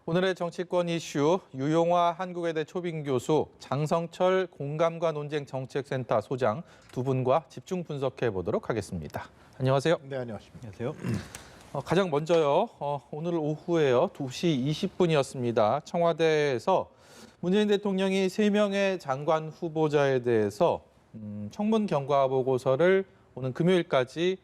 오늘의 정치권 이슈, 유용화 한국외대 초빙교수, 장성철 공감과 논쟁 정책센터 소장 두 분과 집중 분석해 보도록 하겠습니다. 안녕하세요. 네, 안녕하십니까. 가장 먼저요, 오늘 오후에요, 2시 20분이었습니다. 청와대에서 문재인 대통령이 3명의 장관 후보자에 대해서 청문 경과 보고서를 오는 금요일까지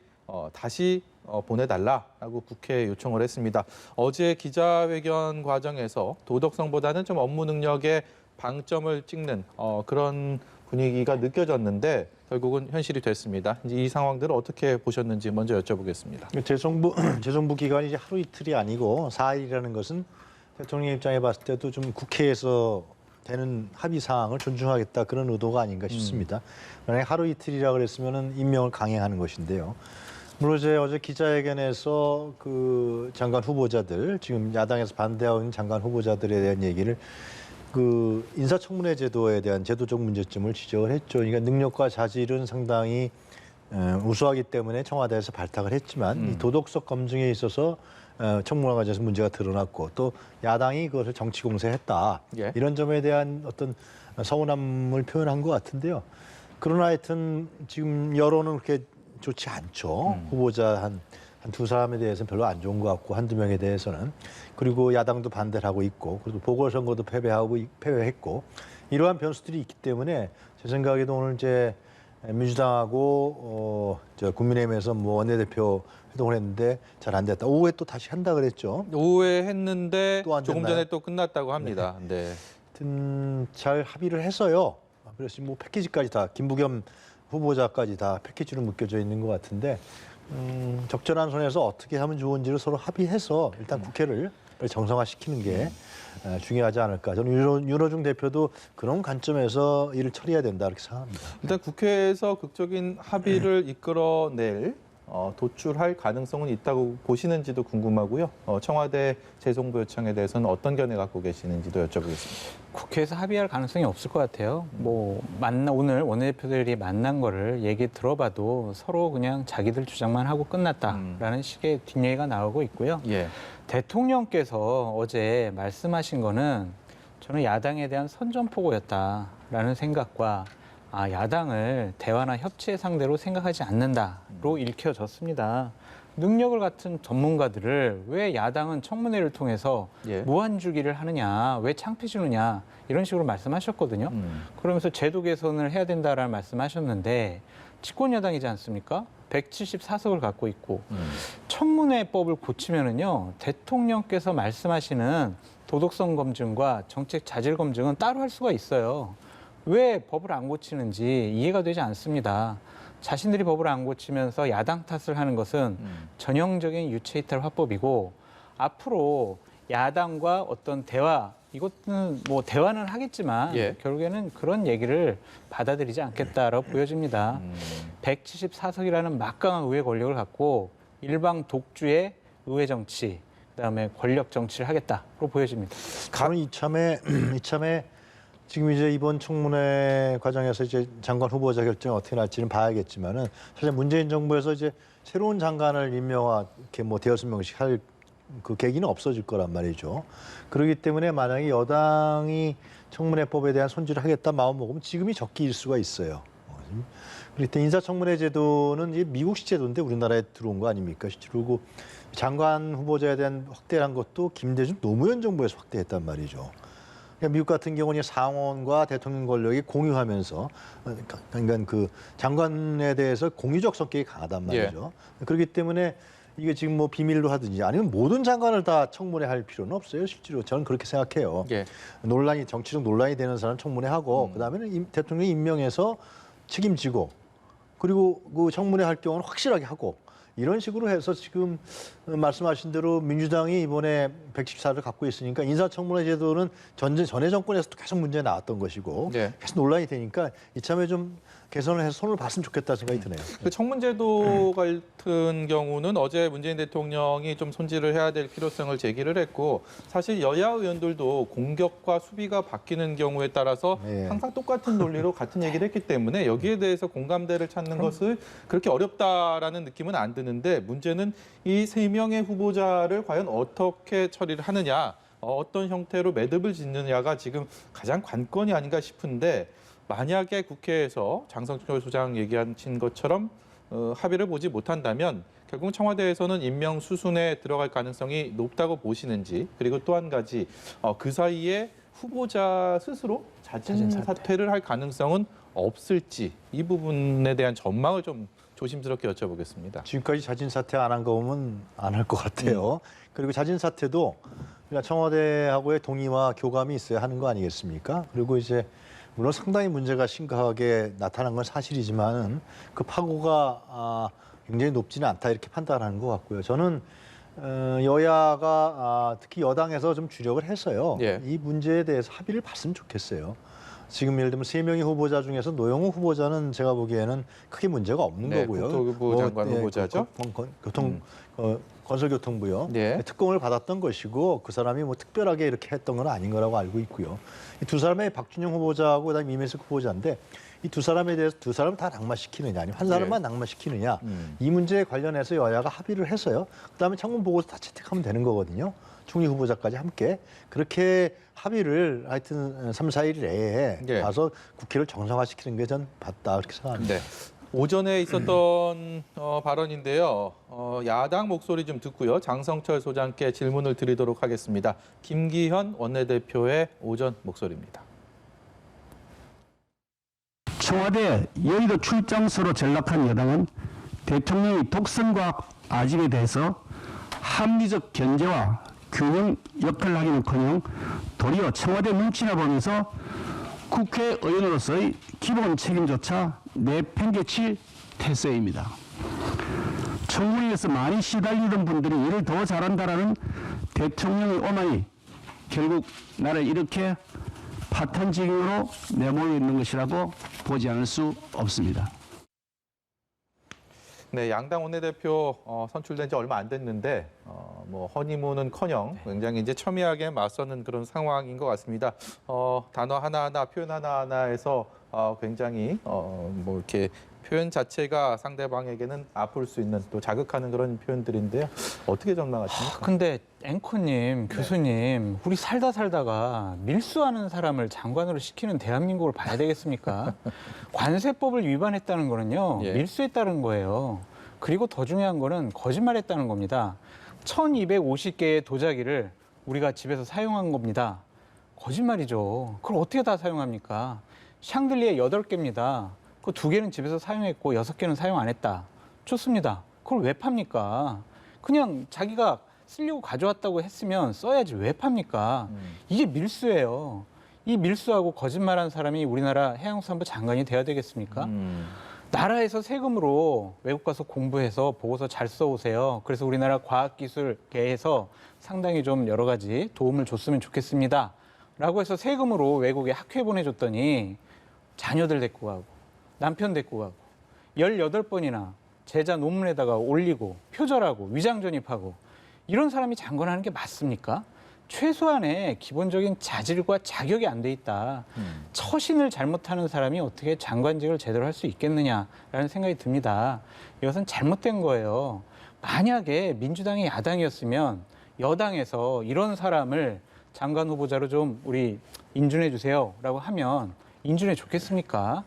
다시 보내달라라고 국회에 요청을 했습니다. 어제 기자회견 과정에서 도덕성보다는 좀 업무 능력에 방점을 찍는 그런 분위기가 느껴졌는데 결국은 현실이 됐습니다. 이제 이 상황들을 어떻게 보셨는지 먼저 여쭤보겠습니다. 재정부 기간이 이제 하루 이틀이 아니고 4일이라는 것은 대통령 입장에 봤을 때도 좀 국회에서 되는 합의 사항을 존중하겠다 그런 의도가 아닌가 싶습니다. 만약에 하루 이틀이라 그랬으면은 임명을 강행하는 것인데요. 물론 어제 기자회견에서 그 장관 후보자들, 지금 야당에서 반대하고 있는 장관 후보자들에 대한 얘기를 그 인사청문회 제도에 대한 제도적 문제점을 지적을 했죠. 그러니까 능력과 자질은 상당히 우수하기 때문에 청와대에서 발탁을 했지만 이 도덕적 검증에 있어서 청문회 과정에서 문제가 드러났고 또 야당이 그것을 정치 공세했다. 예. 이런 점에 대한 어떤 서운함을 표현한 것 같은데요. 그러나 하여튼 지금 여론은 그렇게 좋지 않죠. 후보자 한 두 사람에 대해서는 별로 안 좋은 것 같고 한두 명에 대해서는. 그리고 야당도 반대를 하고 있고 그리고 보궐선거도 패배했고 이러한 변수들이 있기 때문에 제 생각에도 오늘 이제 민주당하고 국민의힘에서 뭐 원내대표 회동을 했는데 잘 안 됐다. 오후에 또 다시 한다 그랬죠. 오후에 했는데 또안 조금 됐나요? 전에 또 끝났다고 합니다. 네. 하여튼 잘 합의를 해서요. 그래서 뭐 패키지까지 다 김부겸 후보자까지 다 패키지로 묶여져 있는 것 같은데 적절한 선에서 어떻게 하면 좋은지를 서로 합의해서 일단 국회를 정상화시키는 게 중요하지 않을까. 저는 윤호중 대표도 그런 관점에서 일을 처리해야 된다 이렇게 생각합니다. 일단 국회에서 극적인 합의를 이끌어낼 도출할 가능성은 있다고 보시는지도 궁금하고요. 청와대 재정부 요청에 대해서는 어떤 견해 갖고 계시는지도 여쭤보겠습니다. 국회에서 합의할 가능성이 없을 것 같아요. 오늘 원내대표들이 만난 거를 얘기 들어봐도 서로 그냥 자기들 주장만 하고 끝났다라는 식의 뒷얘기가 나오고 있고요. 예. 대통령께서 어제 말씀하신 거는 저는 야당에 대한 선전포고였다라는 생각과 야당을 대화나 협치의 상대로 생각하지 않는다로 읽혀졌습니다. 능력을 갖춘 전문가들을 왜 야당은 청문회를 통해서 예. 무한주기를 하느냐, 왜 창피 주느냐 이런 식으로 말씀하셨거든요. 그러면서 제도 개선을 해야 된다라는 말씀하셨는데 집권 여당이지 않습니까? 174석을 갖고 있고 청문회법을 고치면은요 대통령께서 말씀하시는 도덕성 검증과 정책 자질 검증은 따로 할 수가 있어요. 왜 법을 안 고치는지 이해가 되지 않습니다. 자신들이 법을 안 고치면서 야당 탓을 하는 것은 전형적인 유체이탈 화법이고 앞으로 야당과 어떤 대화 이것은 뭐 대화는 하겠지만 예. 결국에는 그런 얘기를 받아들이지 않겠다라고 보여집니다. 174석이라는 막강한 의회 권력을 갖고 일방 독주의 의회 정치, 그다음에 권력 정치를 하겠다로 보여집니다. 저는 이참에 지금 이제 이번 청문회 과정에서 이제 장관 후보자 결정이 어떻게 날지는 봐야겠지만은 사실 문재인 정부에서 이제 새로운 장관을 임명하게 뭐 대여섯 명씩 할 그 계기는 없어질 거란 말이죠. 그렇기 때문에 만약에 여당이 청문회법에 대한 손질을 하겠다 마음 먹으면 지금이 적기일 수가 있어요. 그럴 때 인사청문회 제도는 이게 미국식 제도인데 우리나라에 들어온 거 아닙니까? 그리고 장관 후보자에 대한 확대한 것도 김대중 노무현 정부에서 확대했단 말이죠. 그러니까 미국 같은 경우는 상원과 대통령 권력이 공유하면서 그러니까 그 장관에 대해서 공유적 성격이 강하단 말이죠. 예. 그렇기 때문에 이게 지금 뭐 비밀로 하든지 아니면 모든 장관을 다 청문회 할 필요는 없어요. 실제로 저는 그렇게 생각해요. 예. 정치적 논란이 되는 사람 청문회하고 그다음에는 대통령이 임명해서 책임지고 그리고 그 청문회 할 경우는 확실하게 하고 이런 식으로 해서 지금 말씀하신 대로 민주당이 이번에 114를 갖고 있으니까 인사청문회 제도는 전에 정권에서도 계속 문제 나왔던 것이고 네. 계속 논란이 되니까 이참에 좀 개선을 해서 손을 봤으면 좋겠다 생각이 드네요. 그 청문제도 같은 경우는 어제 문재인 대통령이 좀 손질을 해야 될 필요성을 제기를 했고 사실 여야 의원들도 공격과 수비가 바뀌는 경우에 따라서 네. 항상 똑같은 논리로 같은 얘기를 했기 때문에 여기에 대해서 공감대를 찾는 것을 그렇게 어렵다라는 느낌은 안 드는데 문제는 이 3명의 후보자를 과연 어떻게 처리를 하느냐. 어떤 형태로 매듭을 짓느냐가 지금 가장 관건이 아닌가 싶은데 만약에 국회에서 장성철 소장 얘기하신 것처럼 합의를 보지 못한다면 결국 청와대에서는 임명 수순에 들어갈 가능성이 높다고 보시는지 그리고 또 한 가지 그 사이에 후보자 스스로 자진 사퇴를 할 가능성은 없을지 이 부분에 대한 전망을 좀 조심스럽게 여쭤보겠습니다. 지금까지 자진 사퇴 안 한 거 보면 안 할 것 같아요. 그리고 자진 사퇴도 그러니까 청와대하고의 동의와 교감이 있어야 하는 거 아니겠습니까? 그리고 이제 물론 상당히 문제가 심각하게 나타난 건 사실이지만은 그 파고가 굉장히 높지는 않다 이렇게 판단하는 것 같고요. 저는 여야가 특히 여당에서 좀 주력을 했어요. 예. 이 문제에 대해서 합의를 봤으면 좋겠어요. 지금 예를 들면 3명의 후보자 중에서 노영우 후보자는 제가 보기에는 크게 문제가 없는 네, 거고요. 국토부 장관 후보자죠. 건설교통부요. 네. 특공을 받았던 것이고 그 사람이 뭐 특별하게 이렇게 했던 건 아닌 거라고 알고 있고요. 이 두 사람의 박준영 후보자하고 그다음에 이명석 후보자인데 이 두 사람에 대해서 두 사람을 다 낙마시키느냐 아니면 한 사람만 낙마시키느냐 이 문제에 관련해서 여야가 합의를 해서요. 그다음에 청문 보고서 다 채택하면 되는 거거든요. 총리 후보자까지 함께 그렇게 합의를 하여튼 3, 4일 내에 예. 가서 국회를 정상화시키는 게 전 맞다 그렇게 생각합니다. 네. 오전에 있었던 발언인데요. 야당 목소리 좀 듣고요. 장성철 소장께 질문을 드리도록 하겠습니다. 김기현 원내대표의 오전 목소리입니다. 청와대 여의도 출장소로 전락한 여당은 대통령의 독선과 아집에 대해서 합리적 견제와 균형 역할을 하기는커녕 도리어 청와대 눈치나 보면서 국회의원으로서의 기본 책임조차 내팽개칠 태세입니다. 청문회에서 많이 시달리던 분들이 일을 더 잘한다라는 대통령의 오만이 결국 나를 이렇게 파탄지경으로 내몰고 있는 것이라고 보지 않을 수 없습니다. 네, 양당 원내대표 선출된 지 얼마 안 됐는데 뭐 허니문은커녕 굉장히 이제 첨예하게 맞서는 그런 상황인 것 같습니다. 단어 하나하나 표현 하나하나에서 굉장히 뭐 이렇게 표현 자체가 상대방에게는 아플 수 있는 또 자극하는 그런 표현들인데요. 어떻게 전망하십니까? 근데 앵커님, 교수님, 우리 살다가 밀수하는 사람을 장관으로 시키는 대한민국을 봐야 되겠습니까? 관세법을 위반했다는 거는요, 예. 밀수했다는 거예요. 그리고 더 중요한 거는 거짓말했다는 겁니다. 1250개의 도자기를 우리가 집에서 사용한 겁니다. 거짓말이죠. 그걸 어떻게 다 사용합니까? 샹들리에 8개입니다. 그 2개는 집에서 사용했고 6개는 사용 안 했다. 좋습니다. 그걸 왜 팝니까? 그냥 자기가 쓰려고 가져왔다고 했으면 써야지 왜 팝니까? 이게 밀수예요. 이 밀수하고 거짓말한 사람이 우리나라 해양수산부 장관이 돼야 되겠습니까? 나라에서 세금으로 외국 가서 공부해서 보고서 잘 써오세요. 그래서 우리나라 과학기술계에서 상당히 좀 여러 가지 도움을 줬으면 좋겠습니다. 라고 해서 세금으로 외국에 학회 보내줬더니 자녀들 데리고 가고 남편 데리고 가고 18번이나 제자 논문에다가 올리고 표절하고 위장 전입하고 이런 사람이 장관하는 게 맞습니까? 최소한의 기본적인 자질과 자격이 안 돼 있다. 처신을 잘못하는 사람이 어떻게 장관직을 제대로 할 수 있겠느냐라는 생각이 듭니다. 이것은 잘못된 거예요. 만약에 민주당이 야당이었으면 여당에서 이런 사람을 장관 후보자로 좀 우리 인준해 주세요라고 하면 인준해 줬겠습니까?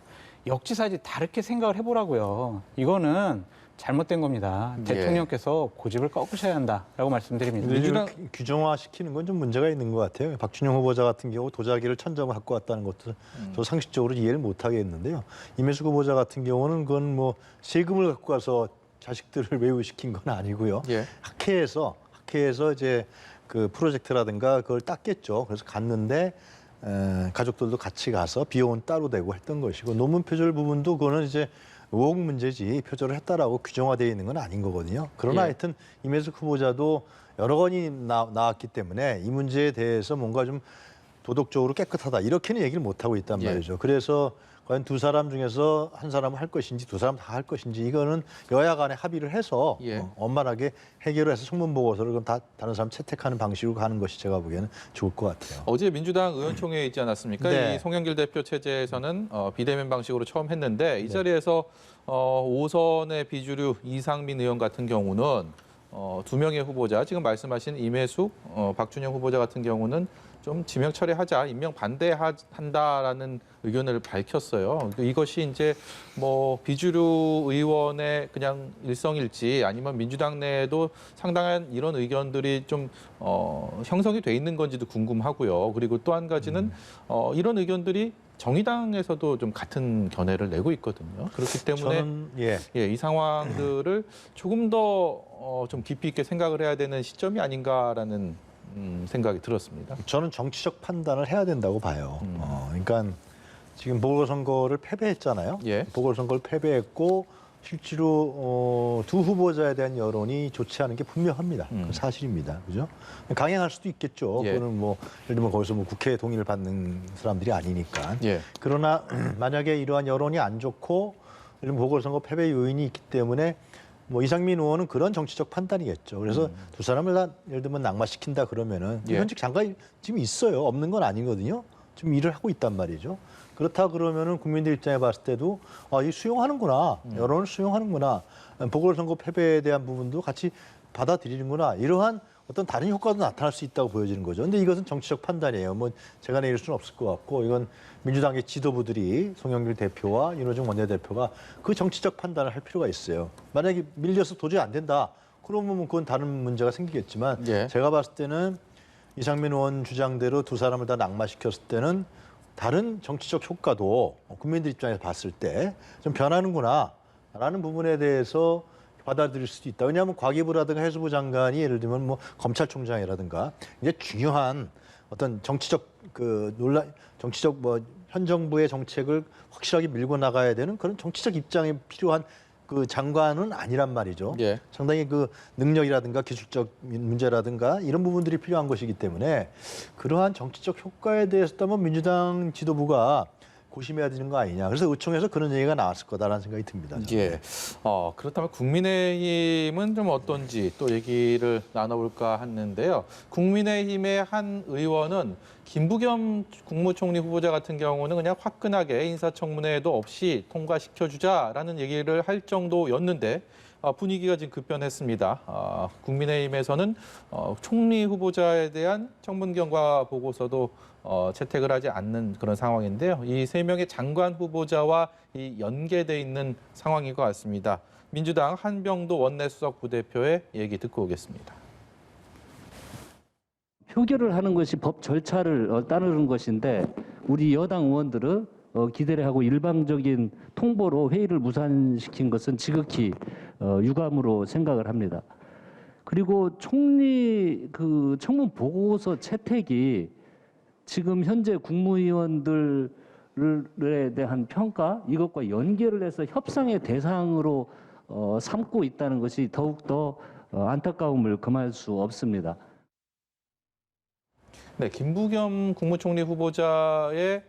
역지사지 다르게 생각을 해보라고요. 이거는 잘못된 겁니다. 예. 대통령께서 고집을 꺾으셔야 한다라고 말씀드립니다. 민주당 규정화 시키는 건 좀 문제가 있는 것 같아요. 박준영 후보자 같은 경우 도자기를 1000점 갖고 왔다는 것도 저 상식적으로 이해를 못 하겠는데요. 이명석 후보자 같은 경우는 그건 뭐 세금을 갖고 가서 자식들을 외우시킨 건 아니고요. 예. 학회에서 이제 그 프로젝트라든가 그걸 땄겠죠. 그래서 갔는데 가족들도 같이 가서 비용은 따로 내고 했던 것이고 논문 표절 부분도 그거는 이제 의혹 문제지 표절을 했다라고 규정화되어 있는 건 아닌 거거든요. 그러나 예. 하여튼 이명석 후보자도 여러 건이 나왔기 때문에 이 문제에 대해서 뭔가 좀 도덕적으로 깨끗하다 이렇게는 얘기를 못 하고 있단 예. 말이죠. 그래서 과연 두 사람 중에서 한 사람을 할 것인지 두 사람 다 할 것인지 이거는 여야 간에 합의를 해서 예. 원만하게 해결을 해서 청문 보고서를 그럼 다 다른 사람 채택하는 방식으로 가는 것이 제가 보기에는 좋을 것 같아요. 어제 민주당 의원총회에 있지 않았습니까? 네. 이 송영길 대표 체제에서는 비대면 방식으로 처음 했는데 이 자리에서 5선의 비주류 이상민 의원 같은 경우는 두 명의 후보자, 지금 말씀하신 임혜숙, 박준영 후보자 같은 경우는 좀 지명 처리하자, 임명 반대한다라는 의견을 밝혔어요. 이것이 이제 뭐 비주류 의원의 그냥 일성일지 아니면 민주당 내에도 상당한 이런 의견들이 좀 형성이 돼 있는 건지도 궁금하고요. 그리고 또 한 가지는 이런 의견들이 정의당에서도 좀 같은 견해를 내고 있거든요. 그렇기 때문에 저는 이 상황들을 조금 더 좀 깊이 있게 생각을 해야 되는 시점이 아닌가라는 생각이 들었습니다. 저는 정치적 판단을 해야 된다고 봐요. 그러니까 지금 보궐선거를 패배했잖아요. 예. 보궐선거를 패배했고 실제로 두 후보자에 대한 여론이 좋지 않은 게 분명합니다. 그건 사실입니다. 그죠? 강행할 수도 있겠죠. 예. 그거는 뭐 예를 들면 거기서 뭐 국회 동의를 받는 사람들이 아니니까. 예. 그러나 만약에 이러한 여론이 안 좋고 예를 들면 보궐선거 패배 요인이 있기 때문에 뭐 이상민 의원은 그런 정치적 판단이겠죠. 그래서 두 사람을 다 예를 들면 낙마시킨다 그러면은 예. 현직 장관이 지금 있어요. 없는 건 아니거든요. 지금 일을 하고 있단 말이죠. 그렇다 그러면은 국민들 입장에 봤을 때도 이 수용하는구나. 여론을 수용하는구나. 보궐선거 패배에 대한 부분도 같이 받아들이는구나. 이러한 어떤 다른 효과도 나타날 수 있다고 보여지는 거죠. 근데 이것은 정치적 판단이에요. 뭐 제가 내릴 수는 없을 것 같고 이건 민주당의 지도부들이 송영길 대표와 윤호중 원내대표가 그 정치적 판단을 할 필요가 있어요. 만약에 밀려서 도저히 안 된다. 그러면 그건 다른 문제가 생기겠지만 예. 제가 봤을 때는 이상민 의원 주장대로 두 사람을 다 낙마시켰을 때는 다른 정치적 효과도 국민들 입장에서 봤을 때 좀 변하는구나라는 부분에 대해서 받아들일 수도 있다. 왜냐하면 과기부라든가 해수부 장관이 예를 들면 뭐 검찰총장이라든가 이제 중요한 어떤 정치적 정치적 뭐 현 정부의 정책을 확실하게 밀고 나가야 되는 그런 정치적 입장이 필요한 그 장관은 아니란 말이죠. 예. 상당히 그 능력이라든가 기술적 문제라든가 이런 부분들이 필요한 것이기 때문에 그러한 정치적 효과에 대해서도 한번 민주당 지도부가 고심해야 되는 거 아니냐. 그래서 의총에서 그런 얘기가 나왔을 거다라는 생각이 듭니다. 저는. 예. 그렇다면 국민의힘은 좀 어떤지 또 얘기를 나눠볼까 하는데요. 국민의힘의 한 의원은 김부겸 국무총리 후보자 같은 경우는 그냥 화끈하게 인사청문회도 없이 통과시켜주자라는 얘기를 할 정도였는데 분위기가 지금 급변했습니다. 국민의힘에서는 총리 후보자에 대한 청문 경과 보고서도 채택을 하지 않는 그런 상황인데요. 이 세 명의 장관 후보자와 연계돼 있는 상황인 것 같습니다. 민주당 한병도 원내수석 부대표의 얘기 듣고 오겠습니다. 표결을 하는 것이 법 절차를 따르는 것인데 우리 여당 의원들은 기대를 하고 일방적인 통보로 회의를 무산시킨 것은 지극히 유감으로 생각을 합니다. 그리고 총리 청문 보고서 채택이 지금 현재 국무위원들에 대한 평가 이것과 연계를 해서 협상의 대상으로 삼고 있다는 것이 더욱더 안타까움을 금할 수 없습니다. 네, 김부겸 국무총리 후보자의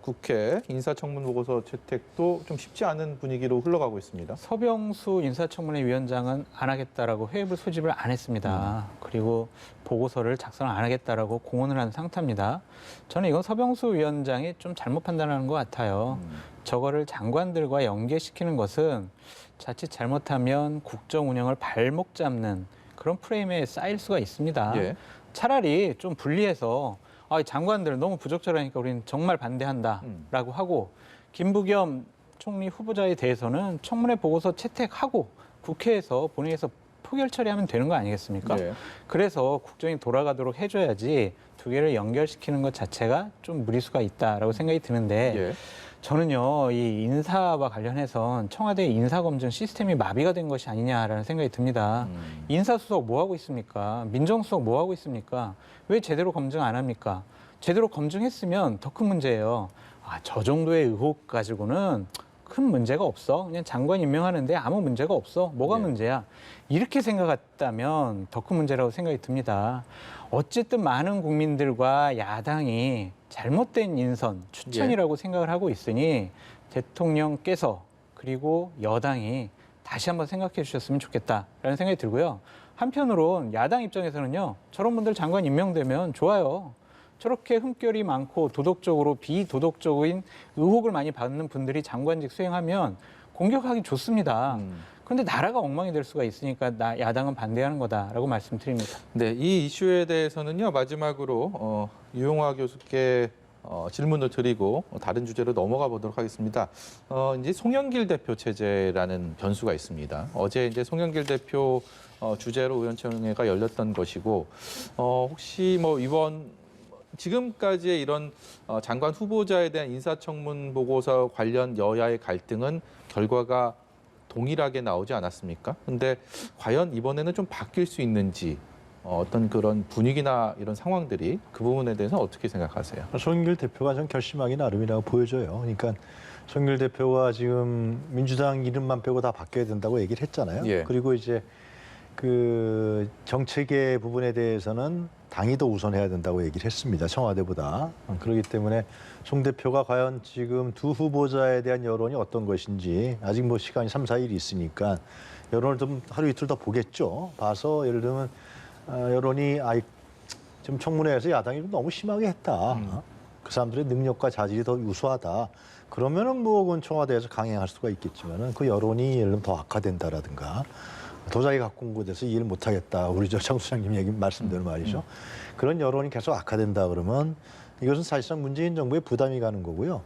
국회 인사청문 보고서 채택도 좀 쉽지 않은 분위기로 흘러가고 있습니다. 서병수 인사청문회 위원장은 안 하겠다라고 회의부 소집을 안 했습니다. 그리고 보고서를 작성을 안 하겠다라고 공언을 한 상태입니다. 저는 이건 서병수 위원장이 좀 잘못 판단하는 것 같아요. 저거를 장관들과 연계시키는 것은 자칫 잘못하면 국정 운영을 발목 잡는 그런 프레임에 쌓일 수가 있습니다. 예. 차라리 좀 분리해서 장관들 너무 부적절하니까 우리는 정말 반대한다라고 하고 김부겸 총리 후보자에 대해서는 청문회 보고서 채택하고 국회에서 본회의에서 표결 처리하면 되는 거 아니겠습니까? 네. 그래서 국정이 돌아가도록 해줘야지 두 개를 연결시키는 것 자체가 좀 무리수가 있다라고 생각이 드는데 예. 저는요, 이 인사와 관련해선 청와대 인사검증 시스템이 마비가 된 것이 아니냐라는 생각이 듭니다. 인사수석 뭐 하고 있습니까? 민정수석 뭐 하고 있습니까? 왜 제대로 검증 안 합니까? 제대로 검증했으면 더 큰 문제예요. 저 정도의 의혹 가지고는 큰 문제가 없어. 그냥 장관 임명하는데 아무 문제가 없어. 뭐가 네. 문제야? 이렇게 생각했다면 더 큰 문제라고 생각이 듭니다. 어쨌든 많은 국민들과 야당이 잘못된 인선, 추천이라고 생각을 하고 있으니 대통령께서 그리고 여당이 다시 한번 생각해 주셨으면 좋겠다라는 생각이 들고요. 한편으론 야당 입장에서는요. 저런 분들 장관 임명되면 좋아요. 저렇게 흠결이 많고 도덕적으로 비도덕적인 의혹을 많이 받는 분들이 장관직 수행하면 공격하기 좋습니다. 그런데 나라가 엉망이 될 수가 있으니까 야당은 반대하는 거다라고 말씀드립니다. 네, 이 이슈에 대해서는요 마지막으로 유용화 교수께 질문을 드리고 다른 주제로 넘어가 보도록 하겠습니다. 이제 송영길 대표 체제라는 변수가 있습니다. 어제 이제 송영길 대표 주재로 의원총회가 열렸던 것이고 혹시 뭐 이번 지금까지의 이런 장관 후보자에 대한 인사청문 보고서 관련 여야의 갈등은 결과가 동일하게 나오지 않았습니까? 근데 과연 이번에는 좀 바뀔 수 있는지 어떤 그런 분위기나 이런 상황들이 그 부분에 대해서 어떻게 생각하세요? 송영길 대표가 좀 결심하기 나름이라고 보여져요. 그러니까 송영길 대표가 지금 민주당 이름만 빼고 다 바뀌어야 된다고 얘기를 했잖아요. 예. 그리고 이제 그 정책의 부분에 대해서는 당이 더 우선해야 된다고 얘기를 했습니다. 청와대보다. 그렇기 때문에 송 대표가 과연 지금 두 후보자에 대한 여론이 어떤 것인지 아직 뭐 시간이 3, 4일이 있으니까 여론을 좀 하루 이틀 더 보겠죠. 봐서 예를 들면 여론이 좀 청문회에서 야당이 좀 너무 심하게 했다. 그 사람들의 능력과 자질이 더 우수하다. 그러면은 뭐 그건 청와대에서 강행할 수가 있겠지만은 그 여론이 예를 들면 더 악화된다라든가 도자기 갖고 온 곳에서 이해를 못하겠다. 우리 장 수장님 얘기 말씀대로 말이죠. 그런 여론이 계속 악화된다 그러면 이것은 사실상 문재인 정부에 부담이 가는 거고요.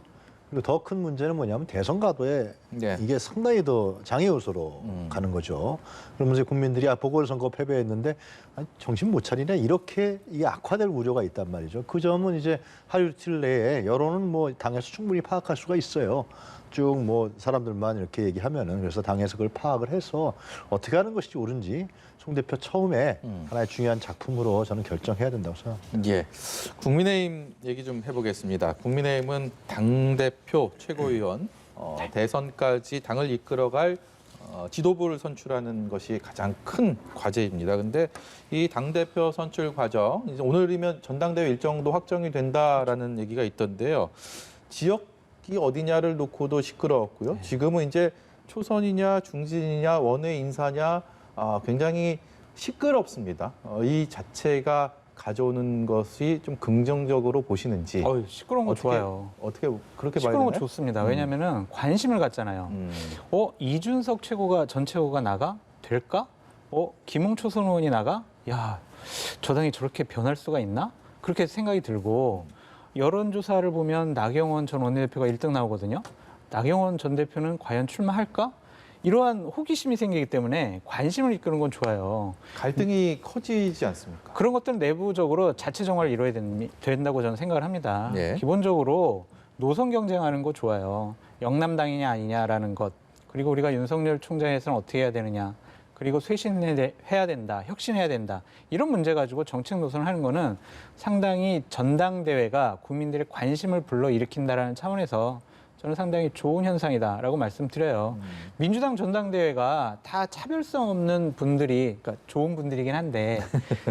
그리고 더 큰 문제는 뭐냐면 대선 가도에 네. 이게 상당히 더 장애 요소로 가는 거죠. 그러면서 국민들이 보궐선거 패배했는데 정신 못 차리네 이렇게 이게 악화될 우려가 있단 말이죠. 그 점은 이제 하루 이틀 내에 여론은 뭐 당에서 충분히 파악할 수가 있어요. 쭉 뭐 사람들만 이렇게 얘기하면은 그래서 당에서 그걸 파악을 해서 어떻게 하는 것이 옳은지 송 대표 처음에 하나의 중요한 작품으로 저는 결정해야 된다고 생각합니다. 예, 국민의힘 얘기 좀 해보겠습니다. 국민의힘은 당대표 최고위원 대선까지 당을 이끌어갈 지도부를 선출하는 것이 가장 큰 과제입니다. 근데 이 당대표 선출 과정, 이제 오늘이면 전당대회 일정도 확정이 된다라는 얘기가 있던데요. 지역이 어디냐를 놓고도 시끄러웠고요. 지금은 이제 초선이냐 중진이냐 원외 인사냐 굉장히 시끄럽습니다. 이 자체가 가져오는 것이 좀 긍정적으로 보시는지. 시끄러운 거 좋아요. 어떻게 그렇게 봐야 시끄러운 거 되나요? 좋습니다. 왜냐하면은 관심을 갖잖아요. 이준석 전 최고가 나가? 될까? 김웅 초선 의원이 나가? 야, 저 당이 저렇게 변할 수가 있나? 그렇게 생각이 들고 여론조사를 보면 나경원 전 원내대표가 1등 나오거든요. 나경원 전 대표는 과연 출마할까? 이러한 호기심이 생기기 때문에 관심을 이끄는 건 좋아요. 갈등이 커지지 않습니까? 그런 것들은 내부적으로 자체 정화를 이뤄야 된다고 저는 생각을 합니다. 네. 기본적으로 노선 경쟁하는 거 좋아요. 영남당이냐 아니냐라는 것. 그리고 우리가 윤석열 총장에서는 어떻게 해야 되느냐. 그리고 쇄신해야 된다. 혁신해야 된다. 이런 문제 가지고 정책 노선을 하는 거는 상당히 전당대회가 국민들의 관심을 불러일으킨다라는 차원에서 저는 상당히 좋은 현상이다라고 말씀드려요. 민주당 전당대회가 다 차별성 없는 분들이, 그러니까 좋은 분들이긴 한데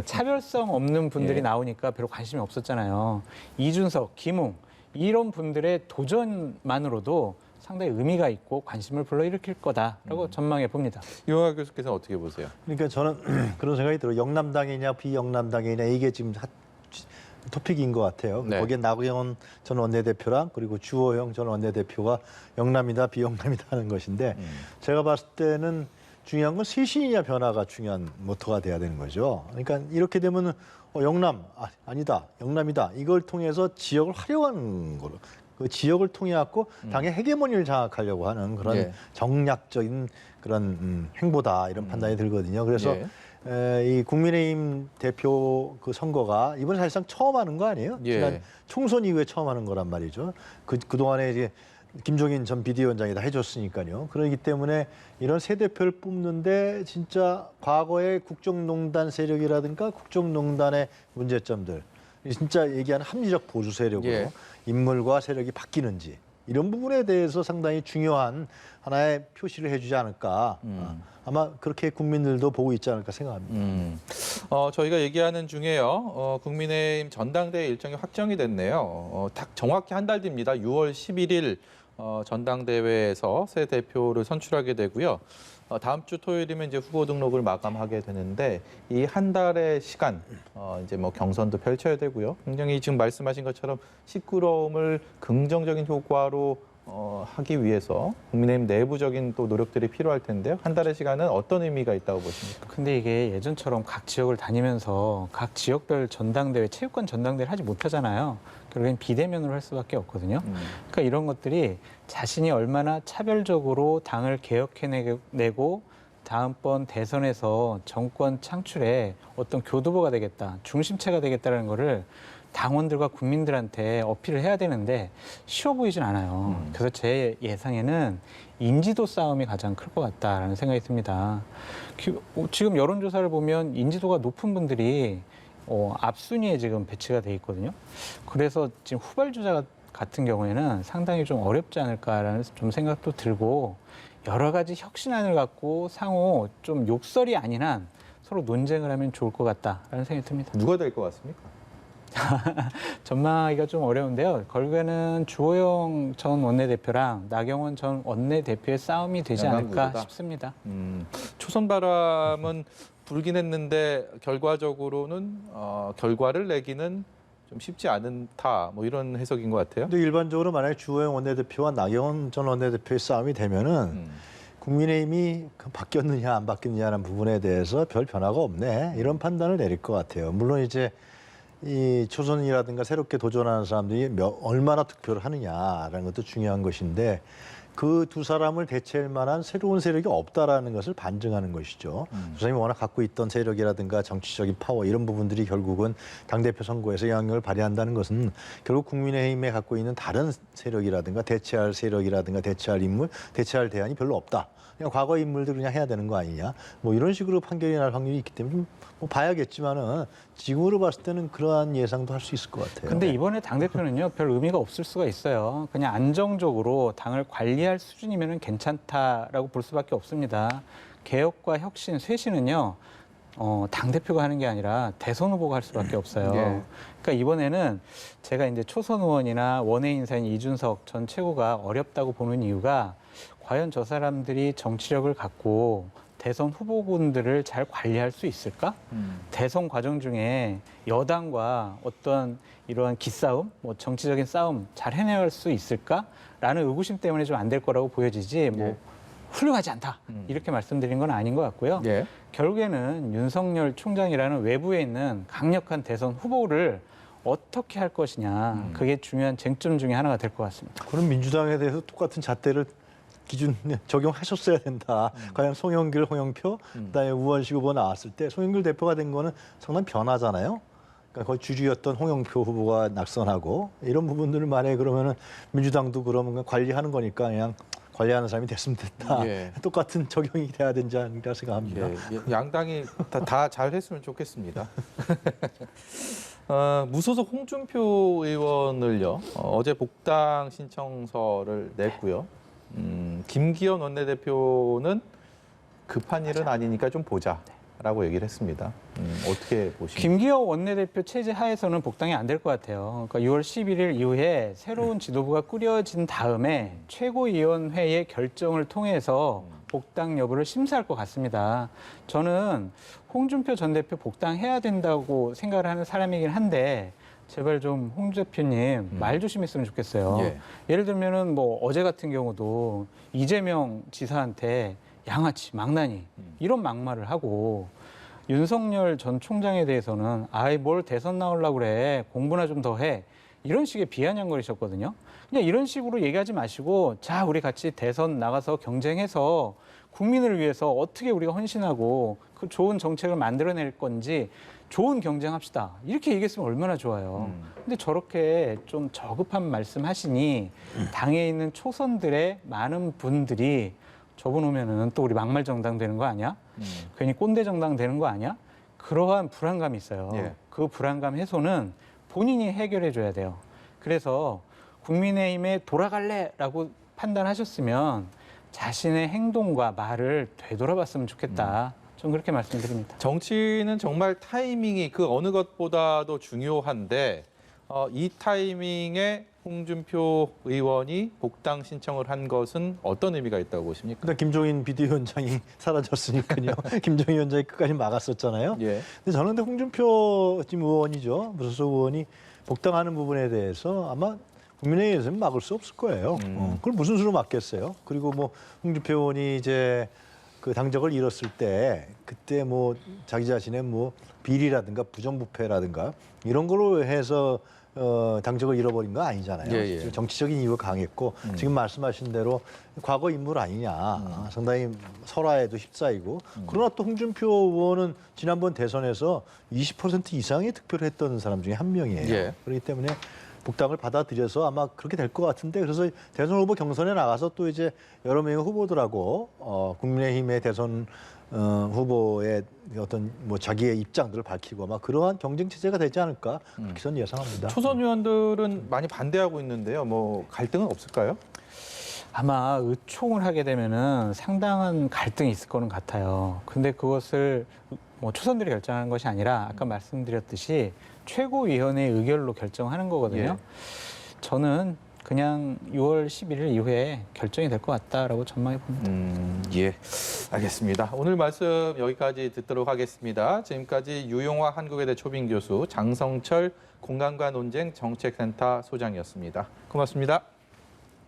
차별성 없는 분들이 예. 나오니까 별로 관심이 없었잖아요. 이준석, 김웅 이런 분들의 도전만으로도 상당히 의미가 있고 관심을 불러일으킬 거다라고 전망해 봅니다. 유영하 교수께서는 어떻게 보세요? 그러니까 저는 그런 생각이 들어요. 영남당이냐 비영남당이냐 이게 지금 토픽인 것 같아요. 네. 거기에 나경원 전 원내대표랑 그리고 주호영 전 원내대표가 영남이다 비영남이다 하는 것인데 제가 봤을 때는 중요한 건 쇄신이냐 변화가 중요한 모토가 돼야 되는 거죠. 그러니까 이렇게 되면 영남 아니다 영남이다 이걸 통해서 지역을 활용하는 거로 그 지역을 통해 갖고 당의 헤게모니를 장악하려고 하는 그런 예. 정략적인 그런 행보다 이런 판단이 들거든요. 그래서 예. 이 국민의힘 대표 그 선거가 이번 사실상 처음 하는 거 아니에요? 예. 지난 총선 이후에 처음 하는 거란 말이죠. 그동안에 이제 김종인 전 비대위원장이 다 해줬으니까요. 그렇기 때문에 이런 새 대표를 뽑는데 진짜 과거의 국정농단 세력이라든가 국정농단의 문제점들 진짜 얘기하는 합리적 보수 세력으로 예. 인물과 세력이 바뀌는지 이런 부분에 대해서 상당히 중요한 하나의 표시를 해주지 않을까. 아마 그렇게 국민들도 보고 있지 않을까 생각합니다. 저희가 얘기하는 중에요. 국민의힘 전당대회 일정이 확정이 됐네요. 정확히 한 달 뒤입니다. 6월 11일 전당대회에서 새 대표를 선출하게 되고요. 다음 주 토요일이면 이제 후보 등록을 마감하게 되는데 이 한 달의 시간 이제 뭐 경선도 펼쳐야 되고요. 굉장히 지금 말씀하신 것처럼 시끄러움을 긍정적인 효과로 하기 위해서 국민의힘 내부적인 또 노력들이 필요할 텐데요. 한 달의 시간은 어떤 의미가 있다고 보십니까? 근데 이게 예전처럼 각 지역을 다니면서 각 지역별 전당대회, 체육관 전당대회를 하지 못하잖아요. 결국엔 비대면으로 할 수밖에 없거든요. 그러니까 이런 것들이 자신이 얼마나 차별적으로 당을 개혁해내고 다음번 대선에서 정권 창출에 어떤 교두보가 되겠다, 중심체가 되겠다는 거를 당원들과 국민들한테 어필을 해야 되는데 쉬워 보이진 않아요. 그래서 제 예상에는 인지도 싸움이 가장 클 것 같다라는 생각이 듭니다. 지금 여론조사를 보면 인지도가 높은 분들이 앞순위에 지금 배치가 돼 있거든요. 그래서 지금 후발주자 같은 경우에는 상당히 좀 어렵지 않을까라는 좀 생각도 들고 여러 가지 혁신안을 갖고 상호 좀 욕설이 아닌 한 서로 논쟁을 하면 좋을 것 같다라는 생각이 듭니다. 누가 될 것 같습니까? 전망하기가 좀 어려운데요. 결국에는 주호영 전 원내대표랑 나경원 전 원내대표의 싸움이 되지 않을까 양강구도다. 싶습니다. 초선 바람은 불긴 했는데 결과적으로는 결과를 내기는 좀 쉽지 않다. 뭐 이런 해석인 것 같아요. 근데 일반적으로 만약에 주호영 원내대표와 나경원 전 원내대표의 싸움이 되면은 국민의힘이 바뀌었느냐 안 바뀌었느냐는 부분에 대해서 별 변화가 없네 이런 판단을 내릴 것 같아요. 물론 이제 이 초선이라든가 새롭게 도전하는 사람들이 얼마나 득표를 하느냐라는 것도 중요한 것인데 그 두 사람을 대체할 만한 새로운 세력이 없다라는 것을 반증하는 것이죠. 두 사람이 워낙 갖고 있던 세력이라든가 정치적인 파워 이런 부분들이 결국은 당대표 선거에서 영향력을 발휘한다는 것은 결국 국민의힘에 갖고 있는 다른 세력이라든가 대체할 세력이라든가 대체할 인물, 대체할 대안이 별로 없다. 그냥 과거 인물들 그냥 해야 되는 거 아니냐. 뭐 이런 식으로 판결이 날 확률이 있기 때문에 좀 뭐 봐야겠지만은 지금으로 봤을 때는 그러한 예상도 할 수 있을 것 같아요. 근데 이번에 당대표는요, 별 의미가 없을 수가 있어요. 그냥 안정적으로 당을 관리할 수준이면 괜찮다라고 볼 수밖에 없습니다. 개혁과 혁신, 쇄신은요, 당대표가 하는 게 아니라 대선 후보가 할 수밖에 없어요. 예. 그러니까 이번에는 제가 이제 초선 의원이나 원외 인사인 이준석 전 최고가 어렵다고 보는 이유가 과연 저 사람들이 정치력을 갖고 대선 후보군들을 잘 관리할 수 있을까? 대선 과정 중에 여당과 어떤 이러한 기싸움, 뭐 정치적인 싸움 잘 해내갈 수 있을까?라는 의구심 때문에 좀 안 될 거라고 보여지지 뭐 예. 훌륭하지 않다 이렇게 말씀드린 건 아닌 것 같고요. 예. 결국에는 윤석열 총장이라는 외부에 있는 강력한 대선 후보를 어떻게 할 것이냐 그게 중요한 쟁점 중에 하나가 될 것 같습니다. 그럼 민주당에 대해서 똑같은 잣대를 기준 적용하셨어야 된다. 과연 송영길, 홍영표, 그다음에 우원식 후보 나왔을 때 송영길 대표가 된 거는 상당히 변화잖아요. 그러니까 거의 주주였던 홍영표 후보가 낙선하고 이런 부분들을 만약에 그러면은 민주당도 그러면 관리하는 거니까 그냥 관리하는 사람이 됐으면 됐다. 예. 똑같은 적용이 돼야 되지 않을까 생각합니다. 예, 양당이 다 잘했으면 좋겠습니다. 무소속 홍준표 의원을요 어제 복당 신청서를 냈고요. 김기현 원내대표는 급한 일은 아니니까 좀 보자라고 얘기를 했습니다. 어떻게 보십니까? 김기현 원내대표 체제 하에서는 복당이 안 될 것 같아요. 그러니까 6월 11일 이후에 새로운 지도부가 꾸려진 다음에 최고위원회의 결정을 통해서 복당 여부를 심사할 것 같습니다. 저는 홍준표 전 대표 복당해야 된다고 생각을 하는 사람이긴 한데 제발 좀 홍 대표님 말 조심했으면 좋겠어요. 예. 예를 들면은 뭐 어제 같은 경우도 이재명 지사한테 양아치, 망나니 이런 막말을 하고 윤석열 전 총장에 대해서는 아이 뭘 대선 나오려고 그래 공부나 좀 더 해 이런 식의 비아냥거리셨거든요. 그냥 이런 식으로 얘기하지 마시고 자 우리 같이 대선 나가서 경쟁해서 국민을 위해서 어떻게 우리가 헌신하고 그 좋은 정책을 만들어낼 건지 좋은 경쟁합시다. 이렇게 얘기했으면 얼마나 좋아요. 근데 저렇게 좀 저급한 말씀하시니 당에 있는 초선들의 많은 분들이 저분 오면은 또 우리 막말 정당 되는 거 아니야? 괜히 꼰대 정당 되는 거 아니야? 그러한 불안감이 있어요. 예. 그 불안감 해소는 본인이 해결해 줘야 돼요. 그래서 국민의힘에 돌아갈래라고 판단하셨으면 자신의 행동과 말을 되돌아봤으면 좋겠다. 전 그렇게 말씀드립니다. 정치는 정말 타이밍이 그 어느 것보다도 중요한데 이 타이밍에 홍준표 의원이 복당 신청을 한 것은 어떤 의미가 있다고 보십니까? 근데 김종인 비대위원장이 사라졌으니까요. 김종인 위원장이 끝까지 막았었잖아요. 예. 근데 저는 근데 홍준표 지금 의원이죠. 무소속 의원이 복당하는 부분에 대해서 아마 국민의힘에서는 막을 수 없을 거예요. 그걸 무슨 수로 막겠어요? 그리고 뭐 홍준표 의원이 이제 그 당적을 잃었을 때 그때 뭐 자기 자신의 뭐 비리라든가 부정부패라든가 이런 걸로 해서 당적을 잃어버린 거 아니잖아요. 예, 예. 정치적인 이유가 강했고 지금 말씀하신 대로 과거 인물 아니냐. 상당히 설화에도 휩싸이고 그러나 또 홍준표 의원은 지난번 대선에서 20% 이상의 득표를 했던 사람 중에 한 명이에요. 예. 그렇기 때문에 복당을 받아들여서 아마 그렇게 될 것 같은데 그래서 대선 후보 경선에 나가서 또 이제 여러 명의 후보들하고 국민의힘의 대선 후보의 어떤 뭐 자기의 입장들을 밝히고 아마 그러한 경쟁 체제가 되지 않을까 그렇게 저는 예상합니다. 초선 의원들은 많이 반대하고 있는데요. 뭐 갈등은 없을까요? 아마 의총을 하게 되면은 상당한 갈등이 있을 거는 같아요. 근데 그것을 뭐 초선들이 결정하는 것이 아니라 아까 말씀드렸듯이 최고위원회의 의결로 결정하는 거거든요. 예. 저는 그냥 6월 11일 이후에 결정이 될 것 같다라고 전망해 봅니다. 예, 알겠습니다. 오늘 말씀 여기까지 듣도록 하겠습니다. 지금까지 유용화 한국외대 초빙 교수, 장성철 공간과 논쟁 정책센터 소장이었습니다. 고맙습니다.